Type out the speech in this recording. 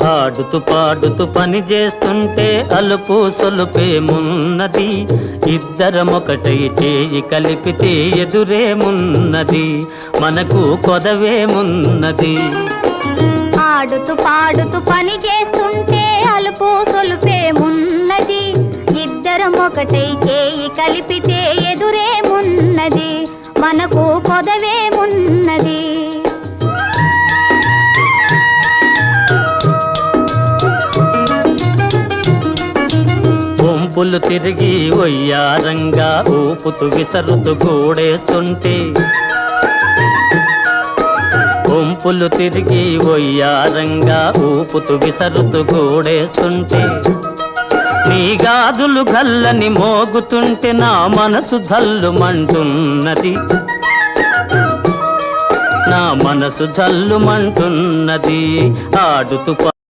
ఆడుతూ పాడుతూ పని చేస్తుంటే అలుపు సొలుపేమున్నది, ఇద్దరమొకటై చేయి కలిపితే ఎదురేమున్నది, మనకు కొదవేమున్నది. ఆడుతూ పాడుతూ పని చేస్తుంటే అలుపు సొలుపేమున్నది, ఇద్దరమొకటై చేయి కలిపితే ఎదురేమున్నది, మనకు కొదవేమున్నది. వంపులు తిరిగి ఒయ్యారంగా ఊపుతూ విసరుతూ గూడేస్తుంటే, వంపులు తిరిగి ఒయ్యారంగా ఊపుతూ విసరుతూ గూడేస్తుంటే, నీ గాజులు గల్లని మోగుతుంటే నా మనసు జల్లుమంటున్నది, నా మనసు జల్లుమంటున్నది. ఆడుతూ